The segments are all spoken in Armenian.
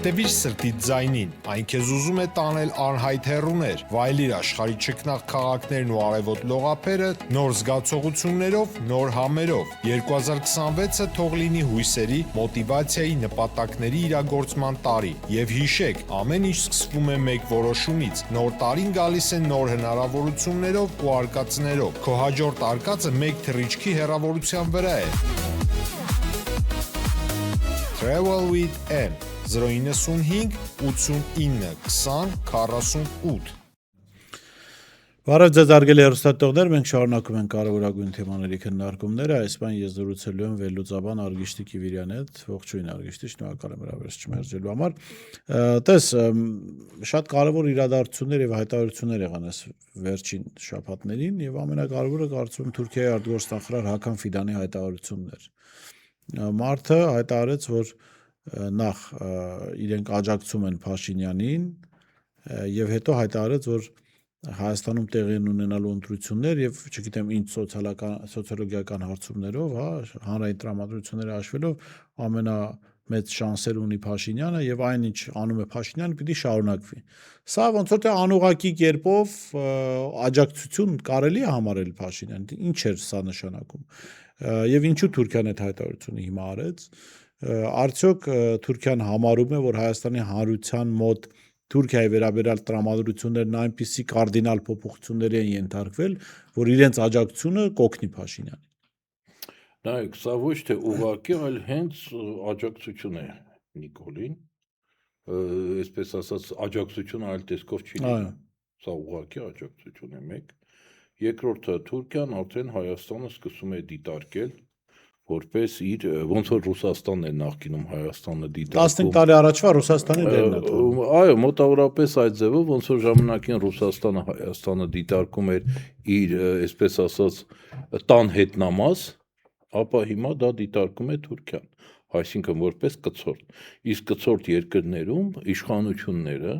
Հետևիր սրտիդ ձայնին, այն քեզ ուզում է տանել անհայտ հեռուներ, վայելիր աշխարհի չքնաղ քաղաքներն ու արևոտ լողափերը նոր զգացողություններով, նոր համերով։ 2026-ը թող լինի հույսերի, մոտիվացիայի, նպատակների իրագործման տարի։ Եվ հիշեք, ամեն ինչ սկսվում է մեկ որոշումից։ Նոր տարին գալիս է նոր հնարավորություններով ու արկածներով։ Քո հաջորդ արկածը մեկ թռիչքի հեռավորության վրա է։ Travel with M 095 89 20 48 Բարև ձեզ արգելի հեռուստատողներ, մենք շարունակում ենք կարևորագույն թեմաների քննարկումները, այս բան ես զրուցելու եմ վերլուծաբան Արգիշտի Կիվիրյանի հետ, ողջույն Արգիշտի, շնորհակալ եմ հրավերս չմերժելու համար։ Տես, շատ կարևոր իրադարձություններ եւ հայտարարություններ եղան այս վերջին շաբաթներին եւ ամենակարևորը կարծում եմ Թուրքիայի արտգործնախարար Հական Ֆիդանի հայտարարությունն էր։ Մարդը հայտարարեց, որ նախ իրենք աջակցում են Փաշինյանին եւ հետո հայտարարեց, որ Հայաստանում տեղի են ունենալու ընտրություններ եւ չգիտեմ ինչ սոցիոլոգիական հարցումներով, հանրային տրամադրությունները հաշվելով ամենամեծ շանսեր ունի Փաշինյանը եւ այնինչ անում է Փաշինյանը պիտի շարունակվի։ Սա ոնց որ թե անուղղակի կերպով աջակցություն կարելի է համարել Փաշինյանին։ Ինչ էր սա նշանակում։ Եվ ինչու Թուրքիան այդ հայտարարությունը հիմա արեց։ Արդյոք Թուրքիան համարում է, որ Հայաստանի հանրության մոտ Թուրքիայի վերաբերյալ տրամադրություններն այնպիսի կարդինալ փոփոխությունների են ենթարկվել, որ իրենց աջակցությունը կօգնի Փաշինյանին։ Նայեք, սա ոչ թե ուղղակի, այլ հենց աջակցություն է Նիկոլին, այսպես ասած, աջակցությունը այլ տեսքով չի լինում։ Սա ուղղակի աջակցություն է մեկ։ Երկրորդը, Թուրքիան արդեն Հայաստանը սկսում է դիտարկել որպես իր ոնց որ Ռուսաստանն է նախկինում Հայաստանը դիտարկում 15 տարի առաջվա Ռուսաստանի դերն է։ Այո, մոտավորապես այդ ձևով ոնց որ ժամանակին Ռուսաստանը Հայաստանը դիտարկում էր իր, այսպես ասած, տան հետնամաս, ապա հիմա դա դիտարկում է Թուրքիան, այսինքն որպես կցորդ։ Իսկ կցորդ երկրներում իշխանությունները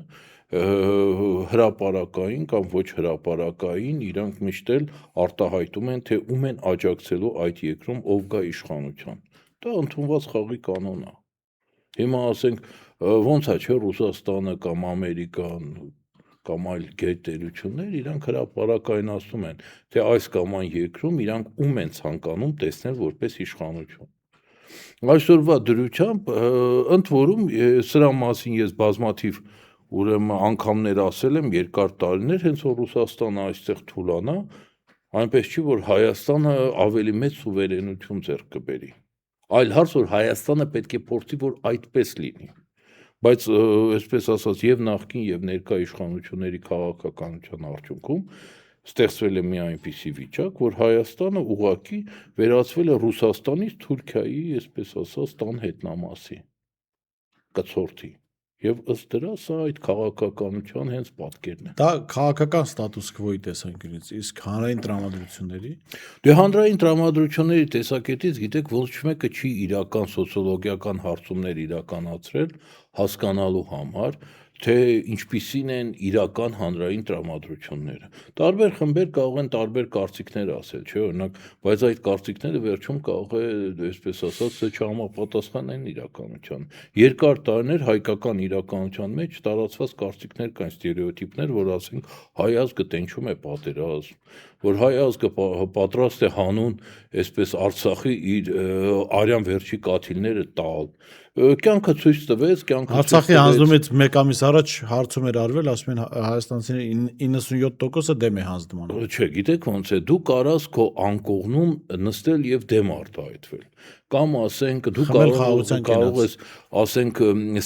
հրապարակային կամ ոչ հրապարակային իրանք միշտ էլ արտահայտում են, թե ում են աջակցելու այդ երկրում ով գա իշխանության։ Դա ընդունված խաղի կանոն է։ Հիմա ասենք ոնց է, չէ, Ռուսաստանը կամ Ամերիկան կամ այլ գերտերություններ իրանք հրապարակայնացնում են, թե այս կամ այն երկրում իրանք ում են ցանկանում տեսնել որպես իշխանություն։ Այսօրվա դրությամբ ընդ որում սրա մասին ես բազմաթիվ ուրեմն անգամներ ասել եմ երկար տարիներ, հենց որ Ռուսաստանը այստեղ թուլանա, այնպես չի, որ Հայաստանը ավելի մեծ սուվերենություն ձեռք կբերի։ Այլ հարց, որ Հայաստանը պետք է փորձի, որ այդպես լինի։ Բայց այսպես ասած, եւ նախկին եւ ներկա իշխանությունների քաղաքականության արդյունքում ստեղծվել է մի այնպիսի վիճակ, որ Հայաստանը ուղղակի վերածվել է Ռուսաստանից Թուրքիայի, այսպես ասած, տան հետնամասի, կցորդի։ Եվ ըստ դրա սա այդ քաղաքականության հենց պատկերն է։ Դա քաղաքական ստատուս քվոյի տեսանկյունից, իսկ հանրային տրամադրությունների։ Դե հանրային տրամադրությունների տեսակետից գիտեք, ոչ մեկը չի իրական սոցիոլոգիական հարցումներ իրականացրել հասկանալու համար, թե ինչպիսին են իրական հանրային տրամադրությունները։ Տարբեր խմբեր կարող են տարբեր կարծիքներ ասել, չէ՞, օրինակ, բայց այդ կարծիքները վերջում կարող է, այսպես ասած, չհամապատասխանեն իրականության։ Երկար տարիներ հայկական իրականության մեջ տարածված կարծիքներ կան, ստերեոտիպներ, որ ասենք հայ ազգը տենչում է պատերազմ, որ հայ ազգը պատրաստ է հանուն, այսպես Արցախի իր արյան վերջի կաթիլները տալ։ Կյանքը ցույց տվեց, Արցախի հանձնումից մեկ ամիս առաջ հարցում էր արվել, ասում են հայաստանցիների 97%-ը դեմ է հանձնմանը։ Չէ, գիտեք ոնց է, դու կարաս քո անկողնում նստել եւ դեմ արտահայտվել։ Կամ ասենք դու կարող ես ասենք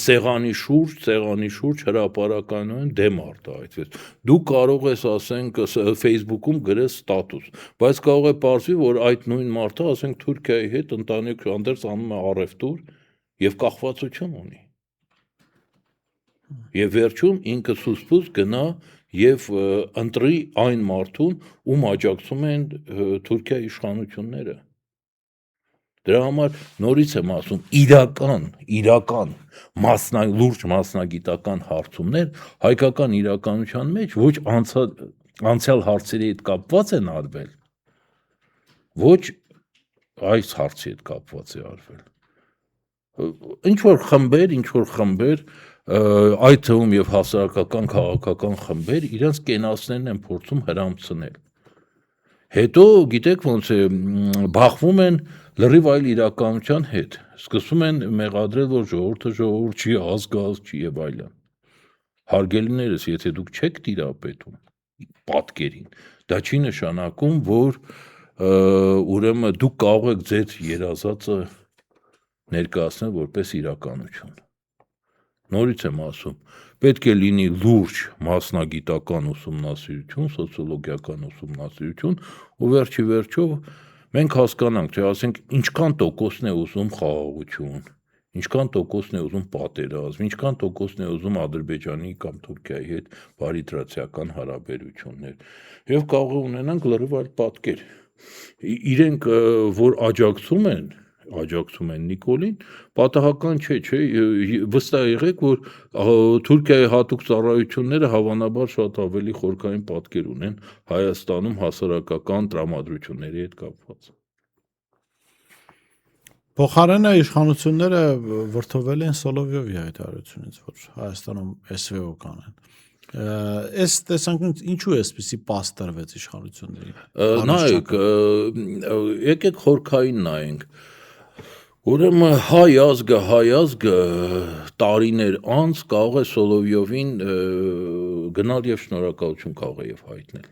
սեղանի շուրջ հրապարակայնորեն դեմ արտահայտվել։ Դու կարող ես ասենք Facebook-ում գրես ստատուս, բայց կարող է պարզվի, որ այդ նույն մարդը ասենք Թուրքիայի հետ ընտանիք հանդերձ անում է առևտուր եւ կախվածություն ունի։ Եվ վերջում ինքը սուսպուս գնա եւ ընտրի այն մարդուն, ում աջակցում են Թուրքիայի իշխանությունները։ Դրա համար նորից եմ ասում, իրական լուրջ մասնագիտական հարցումներ հայկական իրականության մեջ ոչ անցյալ հարցերի հետ կապված են արվել, ոչ այս հարցի հետ կապված է արվել։ Ինչ որ խմբեր, այդ թվում եւ հասարակական քաղաքական խմբեր իրենց կենացներն են փորձում հրամցնել։ Հետո գիտեք ոնց է բախվում են լրիվ այլ իրականության հետ, սկսում են մեղադրել, որ ժողովուրդը ժողովուրդ չի, ազգը ազգ չի եւ այլն։ Հարգելիներս, եթե դուք չեք տիրապետում պատկերին, դա չի նշանակում, որ ուրեմն դուք կարող եք ձեր երազածը ներկայացնել որպես իրականություն։ Նորից եմ ասում, պետք է լինի լուրջ մասնագիտական ուսումնասիրություն, սոցիոլոգիական ուսումնասիրություն, ու վերջի վերջով մենք հասկանանք, թե ասենք ինչքան տոկոսն է ուզում խաղաղություն, ինչքան տոկոսն է ուզում պատերազմ, ինչքան տոկոսն է ուզում Ադրբեջանի կամ Թուրքիայի հետ բարիդրացիական հարաբերություններ, եւ կարող ունենանք լրիվ այլ պատկեր։ Իրենք որ աջակցում են Նիկոլին, պատահական չէ, վստահ եղեք, որ Թուրքիայի հատուկ ծառայությունները հավանաբար շատ ավելի խորքային պատկեր ունեն Հայաստանում հասարակական տրամադրությունների հետ կապված։ Փոխարենը իշխանությունները վրդովել են Սոլովյովի հայտարարությունից, որ Հայաստանում SVO կանեն։ Այս տեսանկյունից ինչու է այսպեսի պաստ տրվեց իշխանություններին։ Նայեք, եկեք խորքային նայենք։ Ուրեմն հայ ազգը տարիներ անց կարող է Սոլովյովին գնալ եւ շնորհակալություն կարող է եւ հայտնել,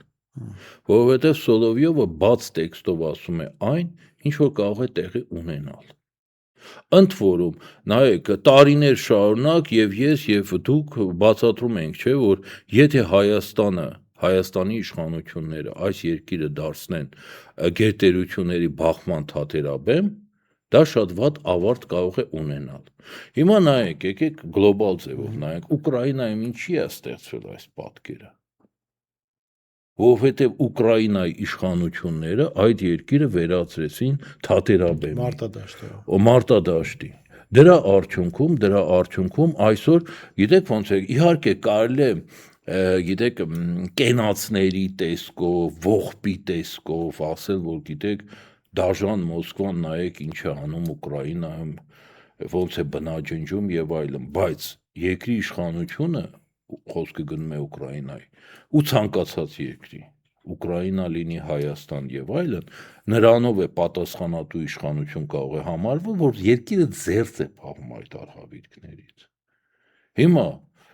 որովհետեւ Սոլովյովը բաց տեքստով ասում է այն, ինչ որ կարող է տեղի ունենալ։ Ընդ որում, նայեք, տարիներ շարունակ եւ ես եւ դուք բացատրում ենք, չէ, որ եթե Հայաստանի իշխանությունները այս երկիրը դարձնեն գերտերությունների բախման թատերաբեմ, դա շատ վատ ավարտ կարող է ունենալ։ Հիմա նայեք, եկեք գլոբալ ձևով նայենք, Ուկրաինայում ինչի է ստեղծվել այս պատկերը։ Որովհետև Ուկրաինայի իշխանությունները այդ երկիրը վերածրեցին թատերաբեմի, մարտադաշտի։ Դրա արդյունքում այսօր, գիտեք ոնց է, իհարկե կարելի է, գիտեք, կենացների տեսքով, ողբի տեսքով ասել, որ գիտեք, դաժան Մոսկվան նայեք ինչ է անում Ուկրաինայում, ոնց է բնաջնջում եւ այլն, բայց երկրի իշխանությունը, խոսքը գնում է Ուկրաինայի, ու ցանկացած երկրի, Ուկրաինա լինի Հայաստան եւ այլն, նրանով է պատասխանատու իշխանություն կարող է համարվել, որ երկիրը ձերծ է փախում այդ արհավիրքներից։ Հիմա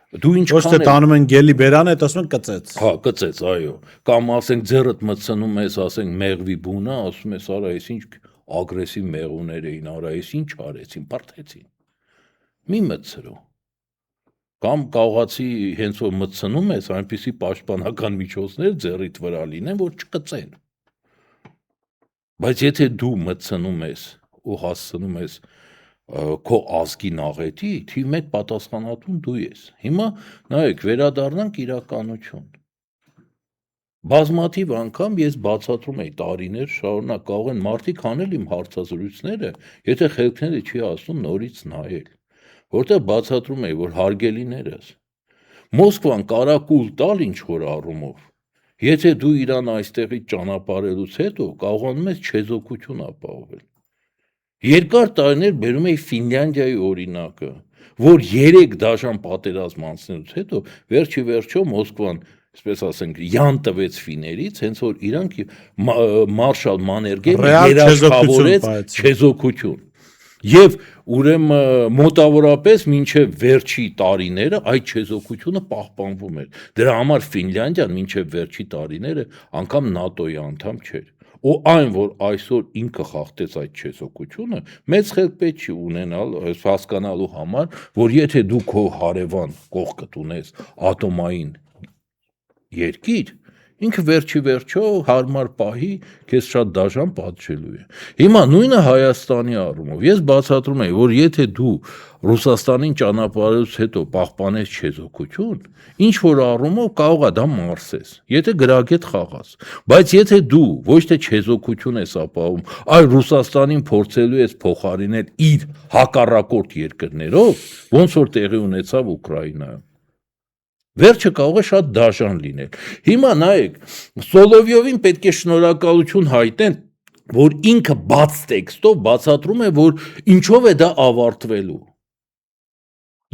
դու ինչքան ոչ թե տանում են գելի բերան, այդ ասում են կծեց։ Հա, կծեց, այո։ Կամ ասենք ձեռդ մտցնում ես, ասենք մեղվի բունա, ասում ես, արա, այս ինչ ագրեսիվ մեղուներ էին, արա, այս ինչ արեցին, բարթեցին։ Մի մտցրու։ Կամ կաղացի հենց որ մտցնում ես, այնպիսի պաշտպանական միջոցներ ձեռիդ վրա լինեն, որ չկծեն։ Բայց եթե դու մտցնում ես ու հասցնում ես քո ազգի նաղետի, թիվ 1 պատասխանատուն դու ես։ Հիմա նայեք, վերադառնանք իրականություն։ Բազմաթիվ անգամ ես բացատրում եի տարիներ շարունակ, կարող են մարդիկ անել իմ հարցազրույցները, եթե խելքները չի ասում նորից նայել, որտեղ բացատրում եի, որ հարգելիներս, Մոսկվան կարակուլ տալ ինչ որ առումով, եթե դու իրան այստեղից ճանապարհելուց հետո կարողանում ես չեզոքություն ապահովել։ Երկար տարիներ բերում էի Ֆինլանդիայի օրինակը, որ 3 դաշան պատերազմ անցնելուց հետո վերջի վերջո Մոսկվան, այսպես ասենք, յան տվեց ֆիներից, հենց որ իրանք մարշալ մաներգերը երաշխավորեց չեզոքություն։ Եվ ուրեմն մոտավորապես մինչև վերջի տարիները այդ չեզոքությունը պահպանվում էր։ Դրա համար Ֆինլանդիան մինչև վերջի տարիները անգամ ՆԱՏՕ-ի անդամ չէր։ Ու այն, որ այսօր ինքը խախտեց այդ չեզոքությունը, մեծ խելք պետք չի ունենալ հասկանալու համար, որ եթե դու քո հարևան կողքդ ունես ատոմային երկիր Ինքը վերջի վերջո հարմար պահի քեզ շատ դաժան պատժելու է։ Հիմա նույնը Հայաստանի առումով։ Ես բացատրում եմ, որ եթե դու Ռուսաստանին ճանապարհելուց հետո պահպանես չեզոքություն, ինչ որ առումով կարող է դա մարսես, եթե գրագետ խաղաս։ Բայց եթե դու ոչ թե չեզոքություն ես ապահովում, այլ Ռուսաստանին փորձելու ես փոխարինել իր հակառակորդ երկրներով, ոնց որ տեղի ունեցավ Ուկրաինայում, վերջը կարող է շատ դաժան լինել։ Հիմա նայեք, Սոլովյովին պետք է շնորհակալություն հայտնեն, որ ինքը բաց տեքստով բացատրում է, որ ինչով է դա ավարտվելու։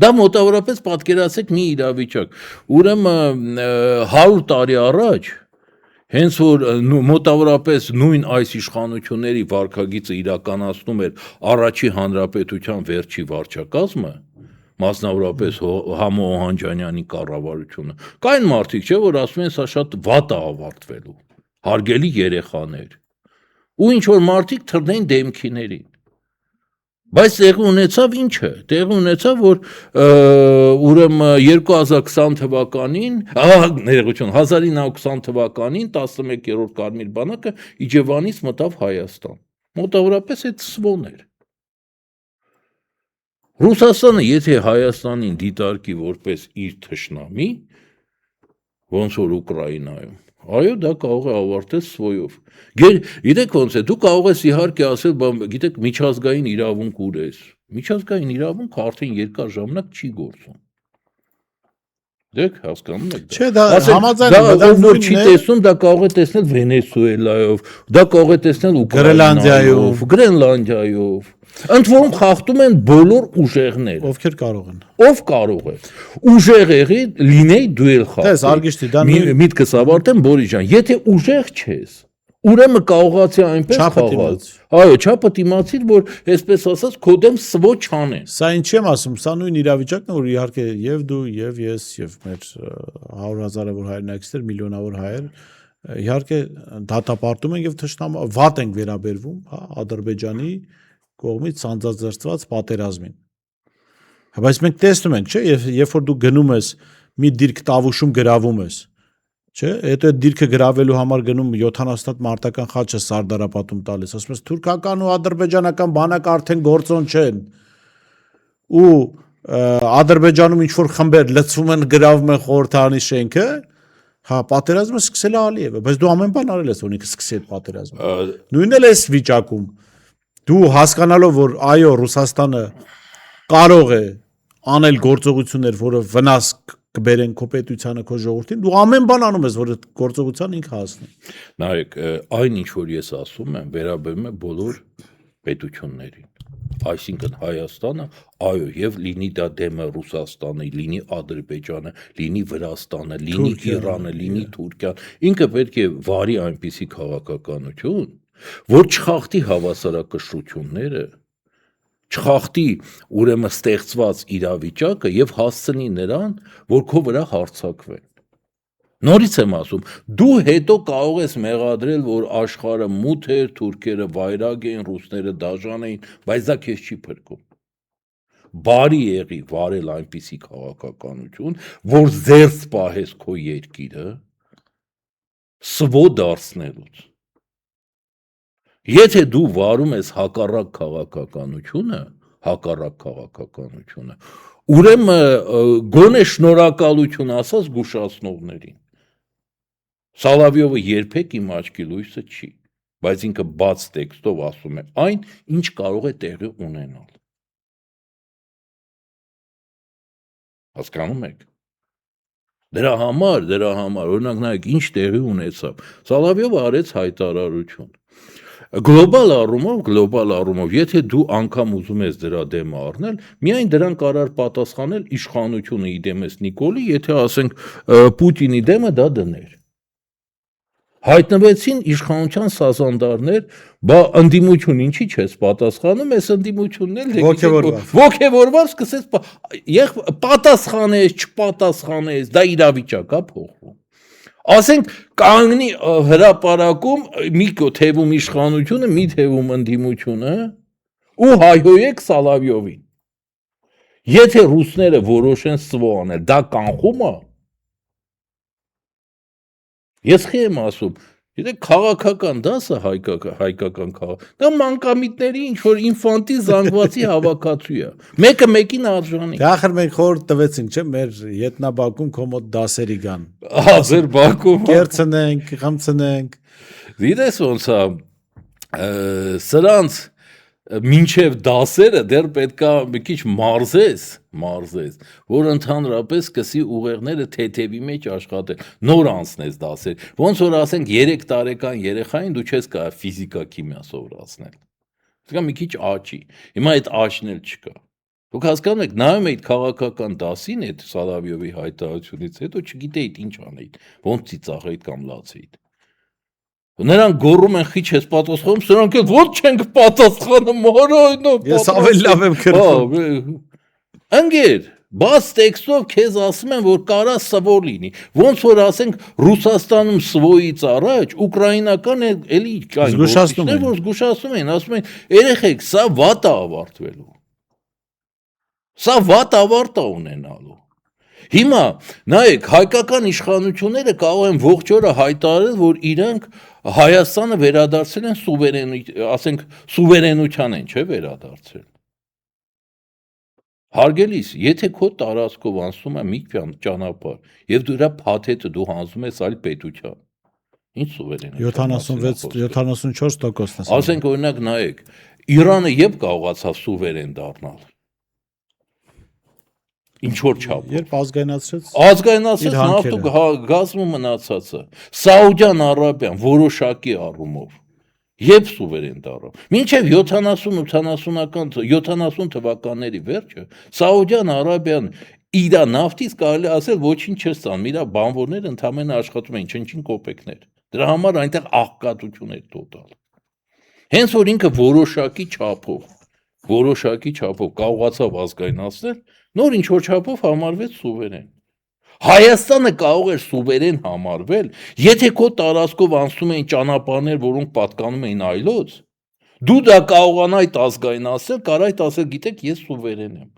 Դա մոտավորապես պատկերացեք մի իրավիճակ։ Ուրեմն 100 տարի առաջ, հենց որ մոտավորապես նույն այս իշխանությունների վարքագիծը իրականացնում էր առաջի հանրապետության վերջի վարչակազմը, մասնավորապես Համո Օհանջանյանի կառավարությունը, կային մարդիկ, չէ, որ ասում են սա շատ վատ է ավարտվելու, հարգելի երեխաներ, ու ինչ որ մարդիկ թռնեն դեմքիներին։ Բայց տեղի ունեցավ ինչը, տեղի ունեցավ, որ ուրեմն 2020 թվականին, ներողություն, 1920 թվականին 11-րդ Կարմիր բանակը Իջևանից մտավ Հայաստան։ Մոտավորապես այդ սվոն էր։ Ռուսաստանը, եթե Հայաստանին դիտարկի որպես իր թշնամի, ոնց որ Ուկրաինայում, այո, դա կարող է ավարտել սվոյով։ Գիտեք ոնց է, դու կարող ես իհարկե ասել, գիտեք, միջազգային իրավունք ուր ես։ Միջազգային իրավունքը արդեն երկար ժամանակ չի գործում։ Դեք հասկանում եք։ Չէ, դա համաձայն է, դա որ չի տեսնում, դա կարող է տեսնել Վենեսուելայով, դա կարող է տեսնել Ուկրաինայով, Գրենլանդիայով։ Ընդ որում խախտում են բոլոր ուժեղները։ Ովքեր կարող են։ Ով կարող է։ Ուժեղ եղի լինեի դու էլ խախտի։ Տես, Արգիշտի, դա միտքս ավարտեմ, Բորիս ջան, եթե ուժեղ չես, ուրեմն կարողացի այնպես խաղալ։ Այո, չափը դիմացիր, որ այսպես ասած քո դեմ սվո չանեն։ Սա ինչի եմ ասում, սա նույն իրավիճակն է, որ իհարկե եւ դու, եւ ես, եւ մեր 100,000-ավոր հայրենակիցներ, միլիոնավոր հայեր իհարկե դատապարտում են եւ թշնամի վատ են վերաբերվում, հա, Ադրբեջանի կողմից ցանցազերծված պատերազմին։ Բայց մենք տեսնում ենք, չէ, երբ որ դու գնում ես մի դիրք տավուշում գրավում ես, չէ, հետո այդ դիրքը գրավելու համար գնում 70 մարտական խաչը Սարդարապատում տալիս, ասում ես թուրքական ու ադրբեջանական բանակ արդեն գործոն չեն։ Ու Ադրբեջանում ինչ որ խմբեր լցվում են, գրավում են խորհրդարանի շենքը, հա, պատերազմը սկսել է Ալիևը, բայց դու ամեն բան արել ես, որ ինքը սկսի այդ պատերազմը։ Նույնն էլ էս վիճակում դու հասկանալով, որ այո, Ռուսաստանը կարող է անել գործողություններ, որը վնաս կբերեն քո պետությանը, քո ժողովրդին, դու ամեն բան անում ես, որ այդ գործողության ինքը հասնի։ Նայեք, այն ինչ որ ես ասում եմ, վերաբերում է բոլոր պետություններին։ Այսինքն Հայաստանը, այո, եւ լինի դա դեմը Ռուսաստանը, լինի Ադրբեջանը, լինի Վրաստանը, լինի Իրանը, լինի Թուրքիան, ինքը պետք է վարի այնպիսի քաղաքականություն, որ չխախտի հավասարակշռությունները, չխախտի ուրեմն ստեղծված իրավիճակը եւ հասցնի նրան, որ քո վրա հարձակվեն։ Նորից եմ ասում, դու հետո կարող ես մեղադրել, որ աշխարհը մութ էր, թուրքերը վայրագ էին, ռուսները դաժան էին, բայց դա քեզ չի փրկում։ Բարի եղի վարել այնպիսի քաղաքականություն, որ զերծ պահես քո երկիրը սվո դարձնելուց։ Եթե դու վարում ես հակառակ քաղաքականությունը, ուրեմն գոնե շնորհակալություն ասած զգուշացնողներին։ Սալավյովը երբեք իմ աչքի լույսը չի, բայց ինքը բաց տեքստով ասում է այն, ինչ կարող է տեղի ունենալ։ Հասկանում եք։ Դրա համար, օրինակ նայեք, ինչ տեղի ունեցավ։ Սալավյովը արեց հայտարարություն։ Գլոբալ առումով, եթե դու անգամ ուզում ես դրա դեմ առնել, միայն դրան կարող պատասխանել իշխանությունը իդեմես Նիկոլի, եթե ասենք Պուտինի դեմը դա դներ։ Հայտնվեցին իշխանության սազանդարներ, բա ընդդիմություն ինչի չես պատասխանում, այս ընդդիմությունն էլ ոգևորված սկսեց պատասխանես, չպատասխանես, դա իրավիճակ է փոխվում։ Ասենք կանգնի հրապարակում մի թևում իշխանությունը, մի թևում ընդդիմությունը ու հայհոյեք Սալավյովին։ Եթե ռուսները որոշեն սվո անել, դա կանխում է։ Ես խի եմ ասում, եթե քաղաքական դասը հայկական քաղաք, դա մանկամիտների ինչ որ ինֆանտիլ զանգվածի հավաքածու է։ Մեկը մեկին արժանի։ Դե ախր մենք խորհուրդ տվեցինք, չէ՞, մեր ետնաբակում կոմոդ դասերի գան։ Ձեր բակում Կերցնենք, խմցնենք։ Դիտես ոնց է սրանց մինչև դասերը դեռ պետքա մի քիչ մարզես, որ ընդհանրապես սկսի ուղեղները թեթևի մեջ աշխատել, նոր անցնես դասեր։ Ոնց որ ասենք 3 տարեկան երեխային դու չես կարող ֆիզիկա, քիմիա սովորացնել։ Դա մի քիչ աճի։ Հիմա այդ աճն էլ չկա։ Դուք հասկանում եք, նայում եք քաղաքական դասին այդ Սալավիովի հայտարարությունից հետո չգիտեիք ինչ անեիք, ոնց ծիծաղեիք կամ լացեիք։ Նրանք գոռում են խիչ ես պատասխանում, սրանք էլ ոչ չենք պատասխանում, մորոյնո։ Ես ավելի լավ եմ քրվում։ Ընկեր, բաց տեքստով քեզ ասում են, որ կարա սվո լինի։ Ոնց որ ասենք Ռուսաստանում սվոից առաջ ուկրաինական էլի կային գործիչներ, որ զգուշացում են, ասում են, երեխեք, սա վատ է ավարտվելու։ Սա վատ ավարտ է ունենալու։ Հիմա նայեք, հայկական իշխանությունները կարող են ողջ օրը հայտարարել, որ իրենք Հայաստանը վերադարձել են ասենք սուվերենության են, չէ՞ վերադարձել։ Հարգելիս, եթե քո տարածքով անցնում է մի ճանապարհ եւ դու դրա փաթեթը դու հանձնում ես այլ պետության, ինչ սուվերենություն 76-74%-ն է։ Ասենք օրինակ նայեք, Իրանը երբ կարողացավ սուվերեն դառնալ։ Ինչ որ չափ։ Երբ ազգայնացրեց նավթ ու գազը մնացածը։ Սաուդյան Արաբիան որոշակի առումով երբ սուվերեն դառավ։ Մինչև 70 թվականների վերջը Սաուդյան Արաբիան իր նավթից կարելի ասել ոչինչ չէր ստանում, իր բանվորները ընդամենը աշխատում էին չնչին կոպեկներ։ Դրա համար այնտեղ աղքատություն էր տոտալ։ Հենց որ ինքը որոշակի չափով կարողացավ ազգայնացնել, նոր ինչ որ չափով համարվեց սուվերեն։ Հայաստանը կարող էր սուվերեն համարվել, եթե քո տարածքով անցնում էին ճանապարհներ, որոնք պատկանում էին այլոց, դու դա կարողանայդ ազգայնացնել, կարայդ ասել, գիտեք, ես սուվերեն եմ։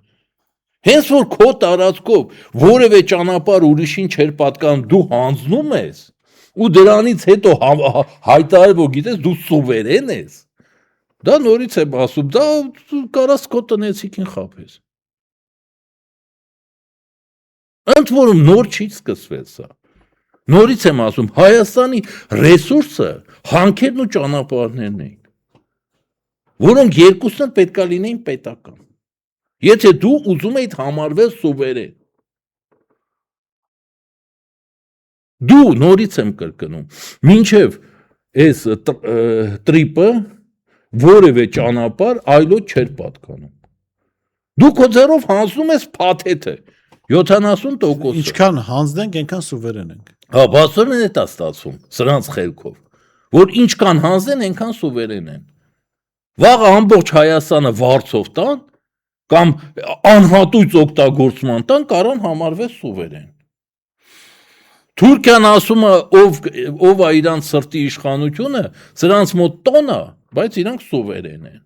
Հենց որ քո տարածքով որևէ ճանապարհ ուրիշին չէր պատկանում, դու հանձնում ես, ու դրանից հետո հայտարարել, որ գիտես, դու սուվերեն ես։ Դա նորից եմ ասում, դա կարաս քո տնեցիկին խաբես։ Ընդ որում նոր չի սկսվել սա։ Նորից եմ ասում, Հայաստանի ռեսուրսը հանքերն ու ճանապարհներն էին, որոնք երկուսն էլ պետքա լինեին պետական։ Եթե դու ուզում էիր համարվել սուվերեն, դու նորից եմ կրկնում, մինչև այս տրիպը որևէ ճանապարհ այլոց չէր պատկանում։ Դու քո ձեռով հանձնում ես փաթեթը 70%։ Ինչքան հանձնենք, այնքան սուվերեն ենք։ Հա, բացօրեն է դա ստացվում, սրանց խելքով, որ ինչքան հանձնեն, այնքան սուվերեն են։ Վաղը ամբողջ Հայաստանը վարձով տան կամ անհատույց օգտագործման տան կարան համարվել սուվերեն։ Թուրքիան ասում է, ով է իրանց սրտի իշխանությունը, սրանց մոտ տոն է, բայց իրանք սուվերեն են։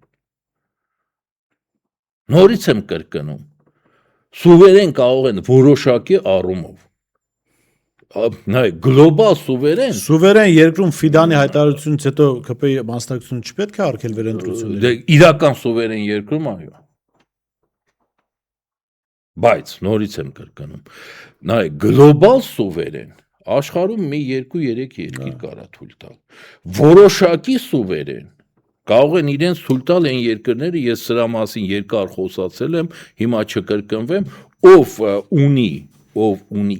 Նորից եմ կրկնում, սուվերեն կարող են որոշակի առումով։ Նայ, գլոբալ սուվերեն։ Սուվերեն երկրում Ֆիդանի հայտարարությունից հետո ԿՊ-ի մասնակցությունը չպետք է արգել վերընտրությունների։ Դե իրական սուվերեն երկրում այո։ Բայց նորից եմ կրկնում, նայ, գլոբալ սուվերեն աշխարհում մի 2-3 երկիր կարա թույլ տալ։ Որոշակի սուվերեն կարող են իրենց թույլ տալ այն երկրները, ես սրա մասին երկար խոսացել եմ, հիմա չկրկնվեմ, ով ունի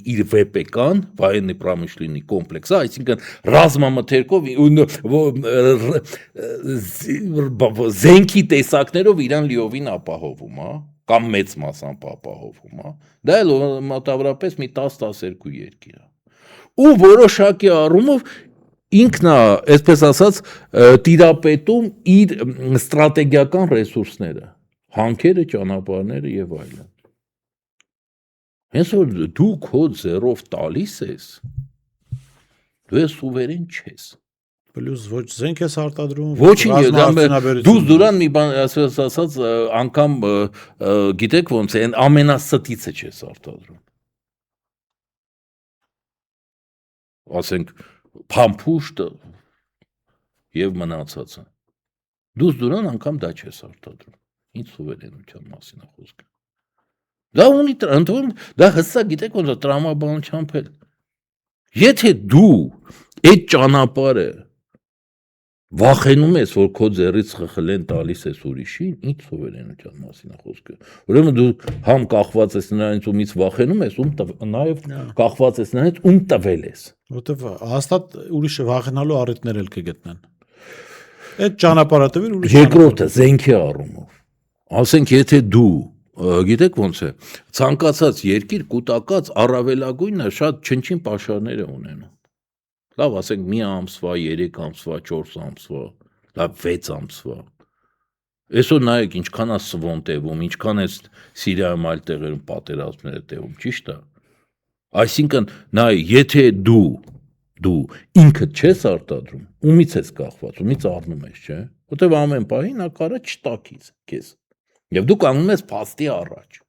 իր ՎՊԿ-ն, военный промышленный կոմպլեքսը, այսինքն ռազմամթերքով զենքի տեսակներով իրան լիովին ապահովում, հա, կամ մեծ մասամբ ապահովում, հա։ Դա էլ մոտավորապես մի 10-12 երկիր է։ Ու որոշակի առումով ինքն է, այսպես ասած, տիրապետում իր ստրատեգիական ռեսուրսները, հանքերը, ճանապարհները եւ այլն։ Հենց որ դու քո ձեռով տալիս ես, դու ես սուվերեն չես։ Պլյուս ոչ զենք ես արտադրում, ոչինչ, դուս դուրան մի բան ասած անգամ գիտեք ոնց է, ամենաստիցը չես արտադրում։ Ասենք փամփուշտ եւ մնացածը։ Դուս դուրան անգամ դա չես արտադրում։ Ինչ սուվերենության մասին է խոսքը։ Դա ունի ընդհանուր դա հստակ գիտեք ոնց է տրամաբանությամբ էլ։ Եթե դու այդ ճանապարհը վախենում ես, որ քո ձեռից խխլեն տալիս ես ուրիշին, ինչ սուվերենության մասին է խոսքը։ Ուրեմն դու համ կախված ես նրանից ումից վախենում ես, նաև կախված ես նրանից ում տվել ես։ Որտեվ հաստատ ուրիշը վախենալու առիթներ էլ կգտնեն։ Այդ ճանապարհը տվիր ուրիշ։ Երկրորդը զենքի առումով։ Ասենք եթե դու գիտեք ոնց է, ցանկացած երկիր կուտակած առավելագույնը շատ չնչին պաշարներ է ունենում։ Լավ, ասենք մի ամսվա, 3 ամսվա, 4 ամսվա, լավ 6 ամսվա։ Այսօր նայեք ինչքան է սվոն տևում, ինչքան է Սիրիայում այլ տեղերում պատերազմները տևում, ճիշտ է։ Այսինքն նայ, եթե դու ինքդ չես արտադրում, ումից ես կախված, ումից առնում ես, չէ՞։ Որտեվ ամեն պահի նա կարա չտակից քեզ։ Եվ դու կանգնում ես փաստի առաջ։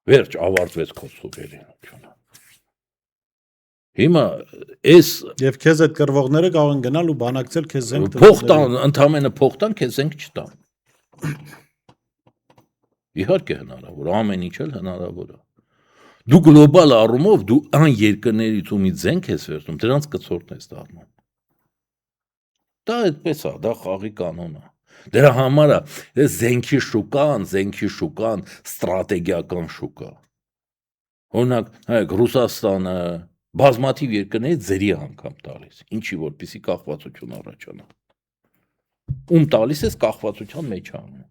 Վերջ ավարտվեց քո սուվերենությունը։ Հիմա այս Եվ քեզ այդ կրվողները կարող են գնալ ու բանակցել քեզ զենք փոխտան, ընդամենը փոխտան քեզ զենք չտան։ Իհարկե հնարավոր, ամեն ինչ էլ հնարավոր է։ Դու գլոբալ առումով դու այն երկրներից ումից զենք ես վերցնում, դրանց կցորդն ես դառնում։ Դա այդպես է, դա խաղի կանոն է։ Դրա համար է զենքի շուկան ստրատեգիական շուկա։ Օրինակ, հայք Ռուսաստանը բազմաթիվ երկրներից ձերի անգամ տալիս, ինչի որպեսի կախվածություն առաջանա։ Ում տալիս ես կախվածության մեջ անում։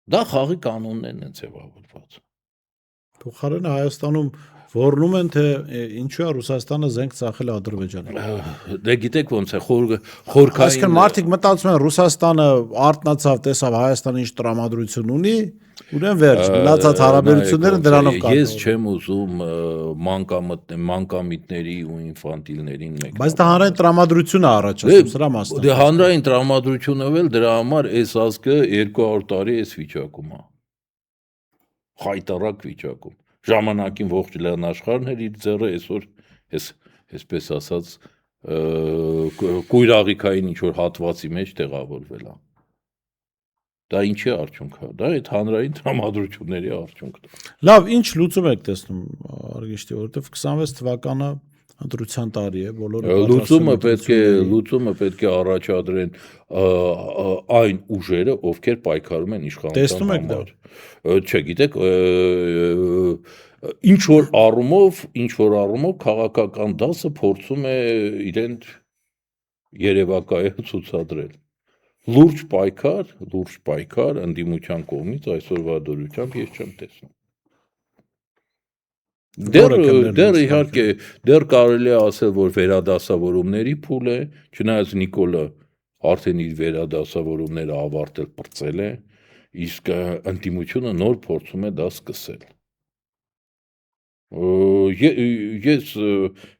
Դա խաղի կանոններն են ձևավորված։ Փոխարենը Հայաստանում Որնում են թե ինչու է Ռուսաստանը զենք ծախել Ադրբեջանին։ Դե գիտեք ոնց է խորքային։ Այսինքն մարդիկ մտածում են Ռուսաստանը արտնացավ, տեսավ Հայաստանը ինչ տրամադրություն ունի, ուրեմն վերջ, մնացած հարաբերությունները դրանով կապ։ Ես չեմ ուզում մանկամիտների ու ինֆանտիլներին մեկ։ Բայց դա հանրային տրամադրություն է առաջացնում, սրա մասն է։ Դե հանրային տրամադրությունը վել դրա համար այս ազգը 200 տարի էս վիճակում է։ Խայտարակ վիճակում։ Ժամանակին ողջ լեռն աշխարհն էր իր ձեռը, այսօր այսպես ասած կույրաղիքային ինչ որ հատվածի մեջ տեղավորվել է։ Դա ինչի արդյունք է։ Դա այդ հանրային տրամադրությունների արդյունքն է։ Լավ, ինչ լուծում եք տեսնում Արգիշտի, որովհետև 26 թվականը ընտրության տարի է, բոլորը լուծումը պետք է առաջադրեն այն ուժերը, ովքեր պայքարում են իշխանության համար։ Չէ, գիտեք, ինչ որ առումով քաղաքական դասը փորձում է իրեն երևակայել ցուցադրել։ Լուրջ պայքար ընդդիմության կողմից այսօրվա դրությամբ ես չեմ տեսնում։ Դեռ իհարկե դեռ կարելի է ասել, որ վերադասավորումների փուլ է, չնայած Նիկոլը արդեն իր վերադասավորումները ավարտել պրծել է, իսկ ընդդիմությունը նոր փորձում է դա սկսել։ Ես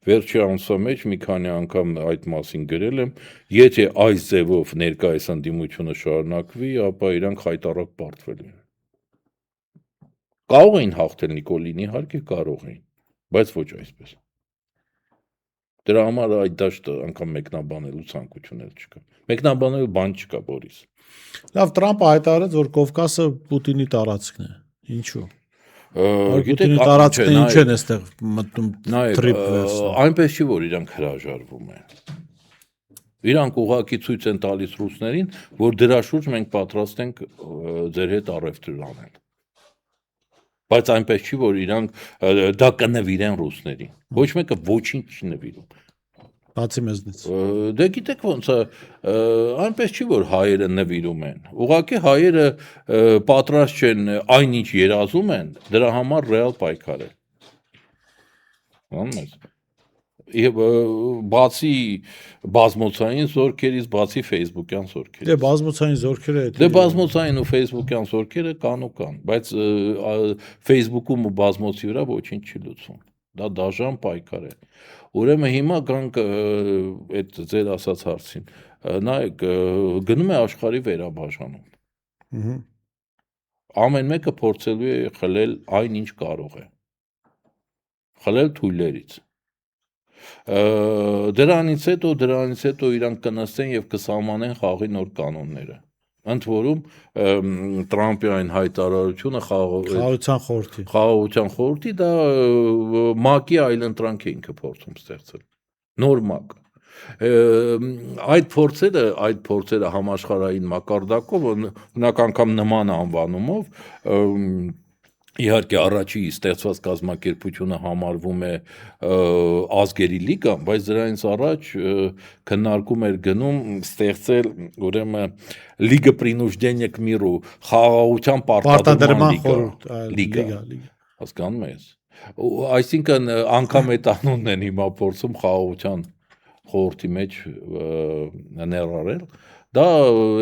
վերջի ամսվա մեջ մի քանի անգամ այդ մասին գրել եմ, եթե այս ձևով ներկայիս ընդդիմությունը շարունակվի, ապա իրանք խայտարակ պարտվել են։ Կարող էին հաղթել Նիկոլին, իհարկե կարող էին, բայց ոչ այսպես։ Դրա համար այդ դաշտը անգամ մեկնաբանելու ցանկություն էլ չկա։ Մեկնաբանելու բան չկա, Բորիս։ Լավ, Տրամպը հայտարարեց, որ Կովկասը Պուտինի տարածքն է։ Ինչու։ Գիտեք, տարածքն ինչ են այստեղ մտնում տրիպ վերցնում։ Այնպես չի, որ իրանք հրաժարվում են։ Իրանք ուղղակի ցույց են տալիս ռուսներին, որ դրա շուրջ մենք պատրաստ ենք ձեր հետ առևտուր անել։ Բայց այնպես չի, որ իրանք դա կնվիրեն ռուսներին։ Ոչ մեկը ոչինչ չի նվիրում։ Բացի մեզնից։ Դե գիտեք ոնց է, այնպես չի, որ հայերը նվիրում են։ Ուղղակի հայերը պատրաստ չեն այնինչ երազում են, դրա համար ռեալ պայքարել։ Ոնց Եվ բացի բազմոցային զորքերից, բացի ֆեյսբուքյան զորքերից։ Դե բազմոցային զորքերը է։ Դե բազմոցային ու ֆեյսբուքյան զորքերը կան, բայց ֆեյսբուքում ու բազմոցի վրա ոչինչ չի լուծվում։ Դա դաժան պայքար է։ Ուրեմն հիմա գանք այդ ձեր ասած հարցին։ Նայեք, գնում է աշխարհի վերաբաժանում։ Ամեն մեկը փորձելու է խլել այն ինչ կարող է։ խլել թույլերից։ Դրանից հետո իրանք կնստեն եւ կսահմանեն խաղի նոր կանոնները։ Ընդ որում Տրամպի այն հայտարարությունը Խաղաղության խորհրդի դա ՄԱԿ-ի այլընտրանք է ինքը փորձում ստեղծել։ Նոր ՄԱԿ։ Այդ փորձերը համաշխարհային մակարդակով օրինակ անգամ նման անվանումով իհարկե առաջի ստեղծված կազմակերպությունը համարվում է ազգերի լիգան, բայց դրանից առաջ քննարկում էր գնում ստեղծել ուրեմն Լիգա Принуждения к миру, խաղաղության պարտադրման լիգա, հասկանում ես։ Այսինքն անգամ այդ անունն են հիմա փորձում խաղաղության խորհրդի մեջ ներառել, դա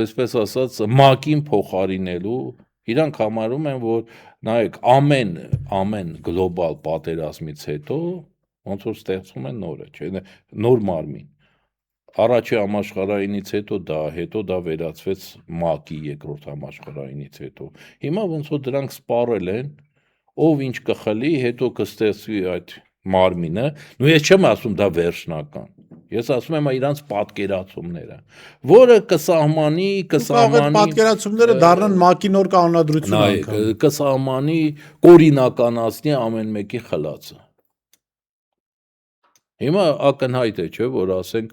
այսպես ասած ՄԱԿ-ին փոխարինելու իրանք համարում են, որ նայեք ամեն գլոբալ պատերազմից հետո ոնց որ ստեղծում են նորը, չէ՞, նոր մարմին։ Առաջի համաշխարհայինից հետո դա վերածվեց ՄԱԿ-ի երկրորդ համաշխարհայինից հետո։ Հիմա ոնց որ դրանք սպառել են, ով ինչ կխլի, հետո կստեղծվի այդ մարմինը, ու ես չեմ ասում դա վերջնական։ Ես ասում եմ իրանց պատկերացումները, որը կսահմանի պատկերացումները դառնան ՄԱԿ-ի նոր կանոնադրություն անգամ։ Կսահմանի օրինականացնի ամեն մեկի խլածը։ Հիմա ակնհայտ է, չէ, որ ասենք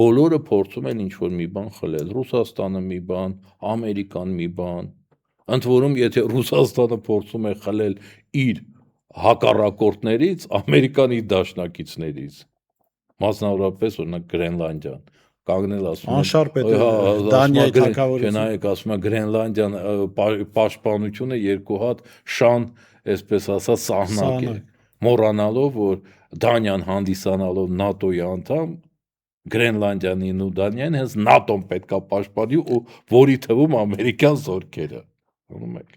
բոլորը փորձում են ինչ-որ մի բան խլել, Ռուսաստանը մի բան, Ամերիկան մի բան, ընդ որում եթե Ռուսաստանը փորձում է խլել իր հակառակորդներից, Ամերիկան իր դաշնակիցներից, մասնավորապես օրինակ Գրենլանդիան, կանգնել ասում են անշարժ է Դանիայի թագավորությունը, նայեք ասում է Գրենլանդիան պաշտպանությունը երկու հատ շան, այսպես ասած, սահնակ է, մոռանալով որ Դանիան հանդիսանալով ՆԱՏՕ-ի անդամ, Գրենլանդիան ու Դանիան հենց ՆԱՏՕ-ն պետքա պաշտպանի ու որի թվում ամերիկյան զորքերը, անում եք։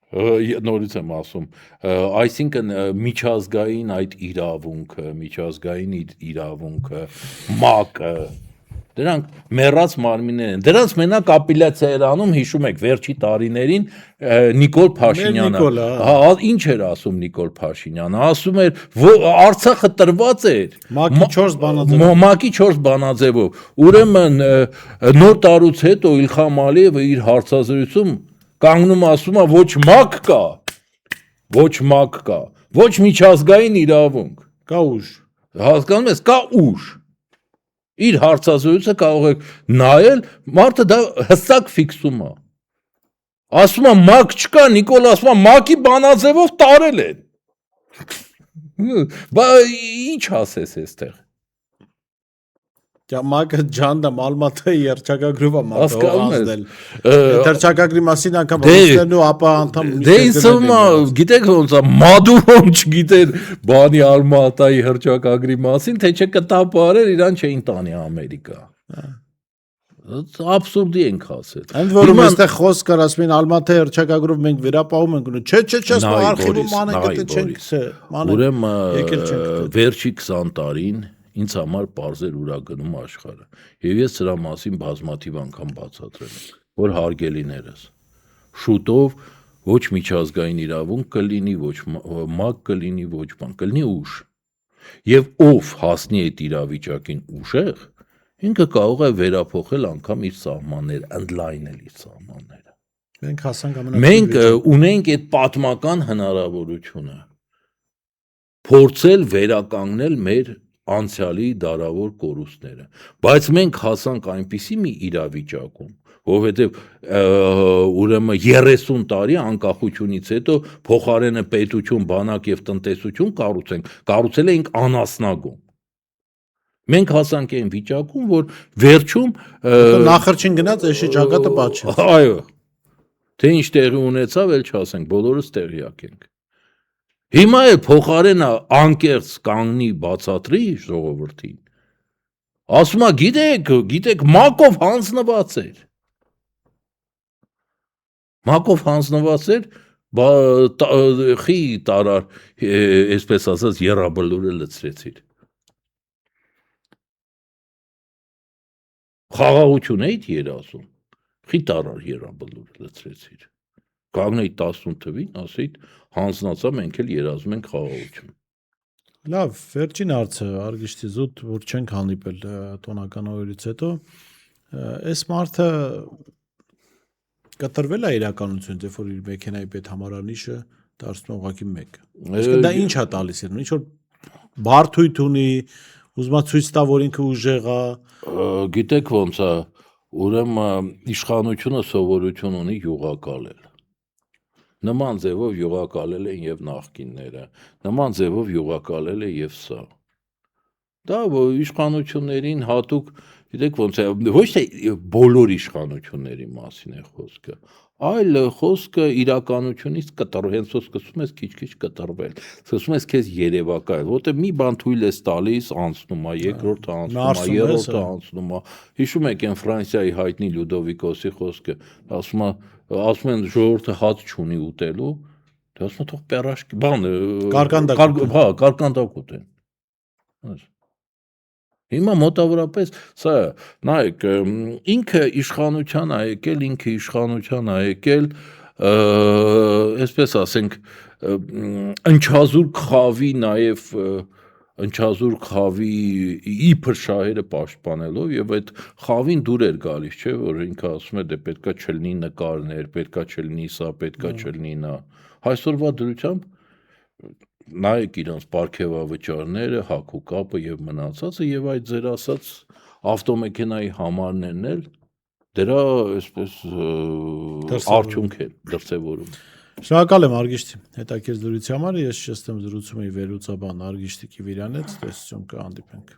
Նորից եմ ասում, այսինքն միջազգային այդ իրավունքը, ՄԱԿ-ը, դրանք մեռած մարմիններ են, դրանց մենակ ապելյացիա էր անում, հիշում եք, վերջի տարիներին Նիկոլ Փաշինյանը, ինչ էր ասում Նիկոլ Փաշինյանը, ասում էր, Արցախը տրված էր ՄԱԿ-ի 4 բանաձևով, ուրեմն նոր տարուց հետո Իլխամ Ալիևը իր հարցազրույցում կանգնում ասում է ոչ ՄԱԿ կա, ոչ միջազգային իրավունք, կա ուժ, հասկանում ես, կա ուժ, իր հարցազրույցը կարող եք նայել, մարդը դա հստակ ֆիքսում է, ասում է ՄԱԿ չկա, Նիկոլ ասում է ՄԱԿ-ի բանաձևով տարել են, բա ինչ ասես էստեղ, ՄԱԿ-ը ջանդա Ալմատայի երճակագրով է ՄԱԿ-ը ազդել, երճակագրի մասին անգամ խոսելու ապա անդամ գիտեք ոնց է, Մադուրոն չգիտեր բանի Ալմատայի հռչակագրի մասին, թե չկտապարեր իրան չէին տանի Ամերիկա, աբսուրդի ենք ասել։ Ընդ որում այստեղ խոսք կար, ասում են Ալմատայի հռչակագրով մենք վերապահում ենք, չէ, արխիվում անենք չենք գտել, ուրեմն վերջի 20 տարին ինձ համար պարզեր ուրագնում աշխարհը, եւ ես սրա մասին բազմաթիվ անգամ բացատրել եմ, որ հարգելիներս, շուտով ոչ միջազգային իրավունք կլինի, ոչ ՄԱԿ կլինի, ոչ բան, կլինի ուժ, եւ ով հասնի այդ իրավիճակին ուժեղ, ինքը կարող է վերափոխել անգամ իր սահմանները, ընդլայնել իր սահմանները։ Մենք ունենք այդ պատմական հնարավորությունը փորձել վերականգնել մեր անցյալի դարավոր կորուստները, բայց մենք հասանք այնպիսի մի իրավիճակում, որովհետև ուրեմն 30 տարի անկախությունից հետո փոխարենը պետություն, բանակ եւ տնտեսություն կառուցել էինք անասնագում։ Մենք հասանք այն վիճակում, որ վերջում նախրջին գնաց էշի ճակատը պատճառ։ Այո։ Թե ինչ տեղի ունեցավ, էլ չասենք, բոլորս տեղյակ ենք։ Հիմա էլ փոխարենը անկեղծ կանգնի բացատրի ժողովրդին, ասում է գիտեք ՄԱԿ-ով հանձնված էր, խի տարար, այսպես ասած, եռաբլուրը լցրեցիր, խաղաղություն էիդ երազում, խի տարար եռաբլուրը լցրեցիր, Կանգնեի 18 թվին, ասեի հանձնացա մենք էլ երազում ենք խաղաղություն։ Լավ, վերջին հարցը արգիշտի զուտ, որ չենք հանդիպել տոնական օրերից հետո, այս մարդը կտրվել է իրականություն, երբ որ իր մեքենայի պետ համարանիշը դարձնում է ուղղակի 1։ Այսինքն դա ինչ է տալիս իրեն, ինչ որ բարթույթ ունի, ուզում է ցույց տա, որ ինքը ուժեղ է։ Գիտեք ոնց է, ուրեմն իշխանությունը սովորություն ունի յուղակալել։ Նման ձևով յուղակալել են եւ նախկինները, նման ձևով յուղակալել է եւ սա։ Դա իշխանություններին հատուկ, գիտեք ոնց է, ոչ թե բոլոր իշխանությունների մասին է խոսքը, այլ խոսքը իրականությունից կտրվել, հենց որ սկսում ես քիչ-քիչ կտրվել, սկսում ես քեզ երևակայել, որտեղ մի բան թույլ ես տալիս, անցնում է, երկրորդը անցնում է, երրորդը անցնում է։ Հիշում եք այն Ֆրանսիայի հայտնի Լյուդովիկոսի խոսքը, ասում են ժողովուրդը հաց չունի ուտելու, դե ասում են թող պերաշկի, բան, կարկանդակ ուտեն։ Հիմա մոտավորապես սա է, նայեք, ինքը իշխանության ա եկել, այսպես ասենք, ընչազուր խավի նաև ընչազուր խավի իբր շահերը պաշտպանելով եւ այդ խավին դուր էր գալիս, չէ, որ ինքը ասում է դե պետքա չլինի նկարներ, պետքա չլինի սա, պետքա չլինի նա։ Այսօրվա դրությամբ նայեք իրանց պարգևավճարները, հագուկապը եւ մնացածը եւ այդ ձեր ասած ավտոմեքենայի համարներն էլ դրա այսպես արդյունք են դրսևորում։ Շնորհակալ եմ Արգիշտի հետաքրքիր զրույցի համար, ես շեշտեմ զրուցում էի վերլուծաբան Արգիշտի Կիվիրյանի հետ, տեսություն կհանդիպենք։